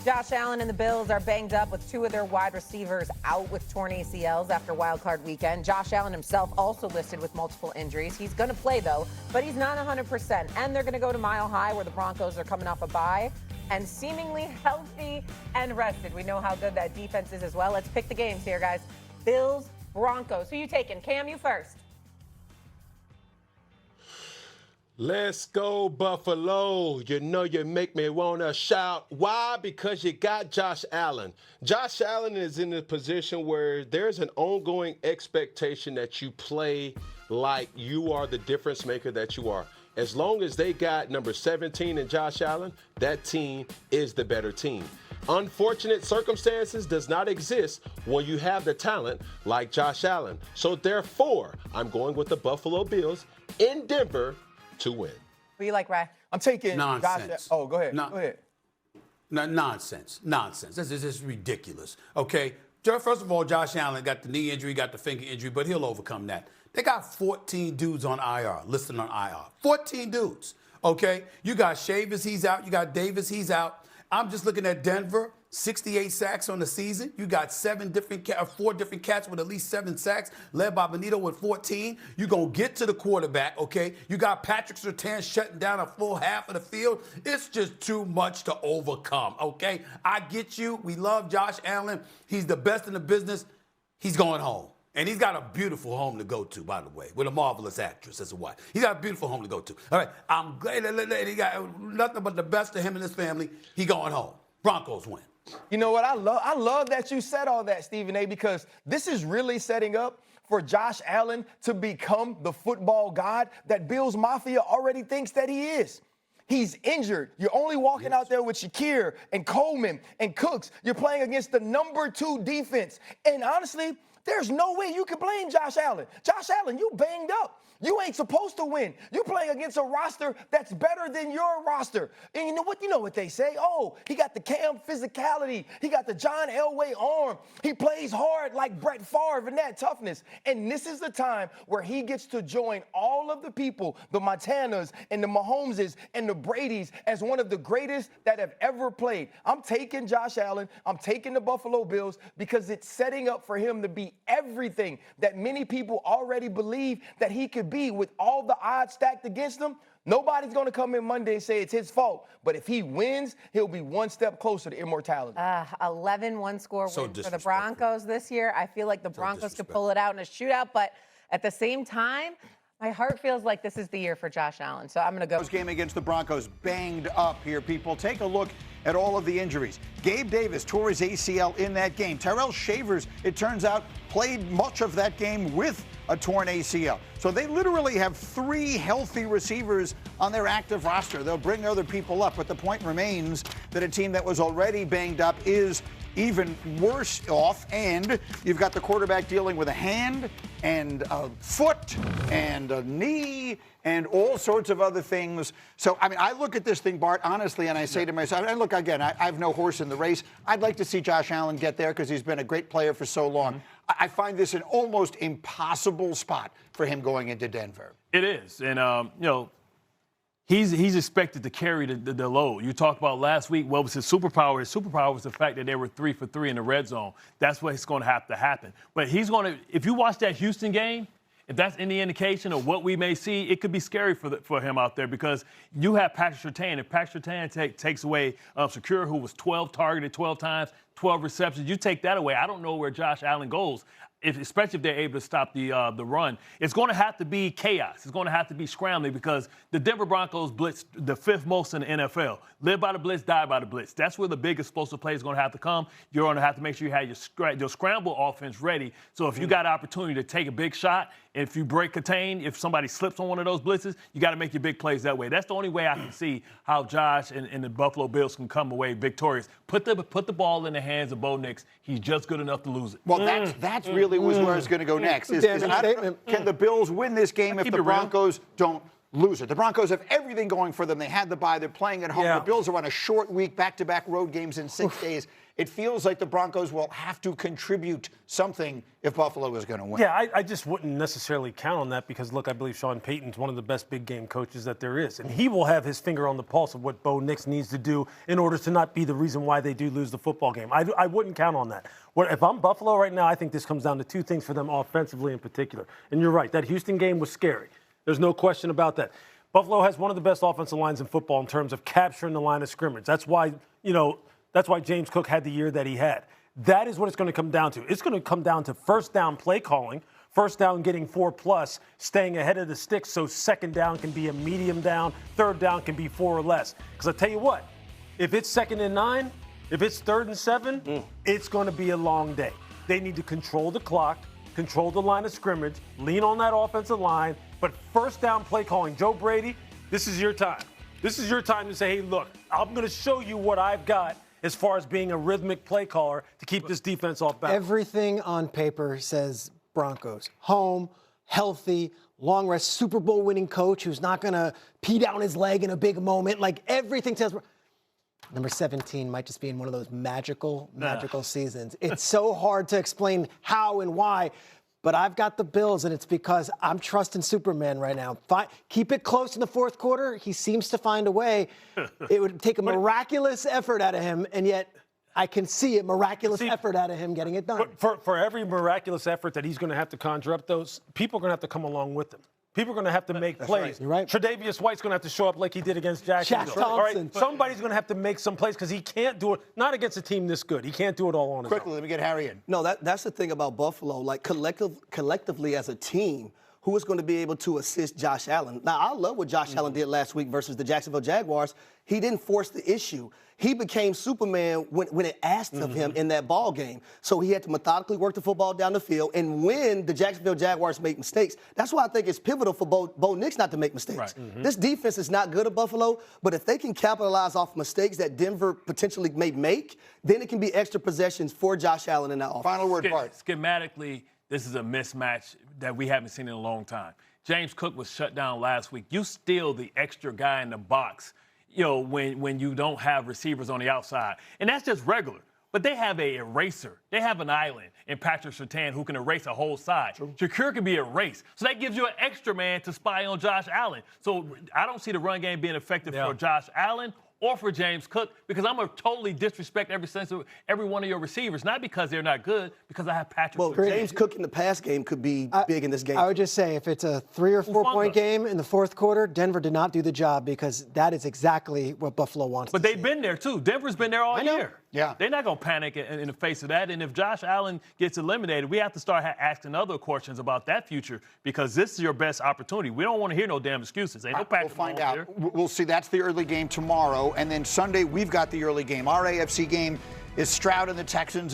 Josh Allen and the Bills are banged up with two of their wide receivers out with torn ACLs after Wild Card weekend. Josh Allen himself also listed with multiple injuries. He's going to play, though, but he's not 100%. And they're going to go to Mile High, where the Broncos are coming off a bye and seemingly healthy and rested. We know how good that defense is as well. Let's pick the games here, guys. Bills, Broncos. Who you taking? Cam, you first. Let's go, Buffalo. You know you make me want to shout. Why? Because you got Josh Allen. Josh Allen is in a position where there's an ongoing expectation that you play like you are the difference maker that you are. As long as they got number 17 in Josh Allen, that team is the better team. Unfortunate circumstances does not exist when you have the talent like Josh Allen. So therefore, I'm going with the Buffalo Bills in Denver to win. Who you like, Ray? I'm taking nonsense. Go ahead. No, go ahead. Nonsense. This is ridiculous. Okay. First of all, Josh Allen got the knee injury, got the finger injury, but he'll overcome that. They got 14 dudes on IR, listed on IR. 14 dudes. Okay. You got Shavers, he's out. You got Davis, he's out. I'm just looking at Denver. 68 sacks on the season. You got 4 different cats with at least 7 sacks, led by Benito with 14. You're going to get to the quarterback, okay? You got Patrick Surtain shutting down a full half of the field. It's just too much to overcome, okay? I get you. We love Josh Allen. He's the best in the business. He's going home. And he's got a beautiful home to go to, by the way, with a marvelous actress as a wife. He's got a beautiful home to go to. All right, I'm glad he got nothing but the best of him and his family. He going home. Broncos win. You know what? I love that you said all that, Stephen A., because this is really setting up for Josh Allen to become the football god that Bills Mafia already thinks that he is. He's injured. You're only walking out there with Shakir and Coleman and Cooks. You're playing against the number 2 defense. And honestly, there's no way you can blame Josh Allen. Josh Allen, you banged up. You ain't supposed to win. You're playing against a roster that's better than your roster. And you know what they say? Oh, he got the Cam physicality. He got the John Elway arm. He plays hard like Brett Favre and that toughness. And this is the time where he gets to join all of the people, the Montanas and the Mahomeses and the Bradys, as one of the greatest that have ever played. I'm taking Josh Allen. I'm taking the Buffalo Bills because it's setting up for him to be everything that many people already believe that he could be. With all the odds stacked against him, nobody's going to come in Monday and say it's his fault. But if he wins, he'll be one step closer to immortality. 11 one-score wins for the Broncos this year. I feel like the Broncos could pull it out in a shootout, but at the same time, my heart feels like this is the year for Josh Allen, so I'm going to go. This game against the Broncos banged up here, people. Take a look at all of the injuries. Gabe Davis tore his ACL in that game. Tyrell Shavers, it turns out, played much of that game with a torn ACL. So they literally have 3 healthy receivers on their active roster. They'll bring other people up, but the point remains that a team that was already banged up is even worse off, and you've got the quarterback dealing with a hand and a foot and a knee and all sorts of other things. So, I mean, I look at this thing, Bart, honestly, and I say to myself, and look, again, I have no horse in the race. I'd like to see Josh Allen get there because he's been a great player for so long. I find this an almost impossible spot for him going into Denver. It is, and, He's expected to carry the load. You talked about last week, what was his superpower? His superpower was the fact that they were 3 for 3 in the red zone. That's what's going to have to happen. But he's going to, if you watch that Houston game, if that's any indication of what we may see, it could be scary for him out there because you have Patrick Surtain. If Patrick Surtain takes away Shakir, who was 12 targeted 12 times, 12 receptions, you take that away. I don't know where Josh Allen goes. Especially if they're able to stop the run. It's going to have to be chaos. It's going to have to be scrambling because the Denver Broncos blitz the 5th most in the NFL. Live by the blitz, die by the blitz. That's where the big explosive play is going to have to come. You're going to have to make sure you have your scramble offense ready. So if you got an opportunity to take a big shot, if you break contain, if somebody slips on one of those blitzes, you got to make your big plays that way. That's the only way I can see how Josh and the Buffalo Bills can come away victorious. Put the ball in the hands of Bo Nix. He's just good enough to lose it. Well, that's really was where I was going to go next. Can the Bills win this game if the Broncos don't lose it. The Broncos have everything going for them. They had the bye. They're playing at home. Yeah. The Bills are on a short week, back-to-back road games in 6 days. It feels like the Broncos will have to contribute something if Buffalo is going to win. Yeah, I just wouldn't necessarily count on that because, look, I believe Sean Payton's one of the best big game coaches that there is. And he will have his finger on the pulse of what Bo Nix needs to do in order to not be the reason why they do lose the football game. I wouldn't count on that. If I'm Buffalo right now, I think this comes down to two things for them offensively in particular. And you're right, that Houston game was scary. There's no question about that. Buffalo has one of the best offensive lines in football in terms of capturing the line of scrimmage. That's why James Cook had the year that he had. That is what it's going to come down to. It's going to come down to first down play calling, first down getting 4+, staying ahead of the sticks so second down can be a medium down, third down can be 4 or less. Because I tell you what, if it's 2nd and 9, if it's 3rd and 7, it's going to be a long day. They need to control the clock, control the line of scrimmage, lean on that offensive line, but first down play calling. Joe Brady, this is your time. This is your time to say, hey, look, I'm going to show you what I've got as far as being a rhythmic play caller to keep this defense off balance. Everything on paper says Broncos. Home, healthy, long rest, Super Bowl winning coach who's not going to pee down his leg in a big moment. Like everything tells. Number 17 might just be in one of those magical seasons. It's so hard to explain how and why. But I've got the Bills, and it's because I'm trusting Superman right now. Keep it close in the fourth quarter. He seems to find a way. It would take a miraculous effort out of him, and yet I can see a miraculous effort out of him getting it done. For every miraculous effort that he's going to have to conjure up, those people are going to have to come along with him. People are going to have to make plays. Right. You're right. Tre'Davious White's going to have to show up like he did against Jacksonville. Shaq All right? Thompson. Somebody's going to have to make some plays because he can't do it, not against a team this good. He can't do it all on his Quickly, own. let me get Harry in. No, that's the thing about Buffalo. Like collectively as a team, who is going to be able to assist Josh Allen? Now, I love what Josh Allen did last week versus the Jacksonville Jaguars. He didn't force the issue. He became Superman when it asked of him in that ball game. So he had to methodically work the football down the field. And when the Jacksonville Jaguars make mistakes, that's why I think it's pivotal for Bo Nix not to make mistakes. Right. This defense is not good at Buffalo, but if they can capitalize off mistakes that Denver potentially may make, then it can be extra possessions for Josh Allen in that offense. Final word, Bart. Schematically, this is a mismatch that we haven't seen in a long time. James Cook was shut down last week. You steal the extra guy in the box, when you don't have receivers on the outside. And that's just regular. But they have an eraser. They have an island in Patrick Surtain who can erase a whole side. Shakir can be erased. So that gives you an extra man to spy on Josh Allen. So I don't see the run game being effective for Josh Allen or for James Cook because I'm going to totally disrespect every one of your receivers, not because they're not good, because I have Patrick Well, Surtain. James Cook in the pass game could be big in this game. I would just say if it's a 3 or 4 point game in the fourth quarter, Denver did not do the job because that is exactly what Buffalo wants But to they've been there, too. Denver's been there all year. Yeah. They're not going to panic in the face of that. And if Josh Allen gets eliminated, we have to start asking other questions about that future because this is your best opportunity. We don't want to hear no damn excuses. Ain't no Patrick We'll find Mahomes out. here. We'll see. That's the early game tomorrow. And then Sunday, we've got the early game. Our AFC game is Stroud and the Texans.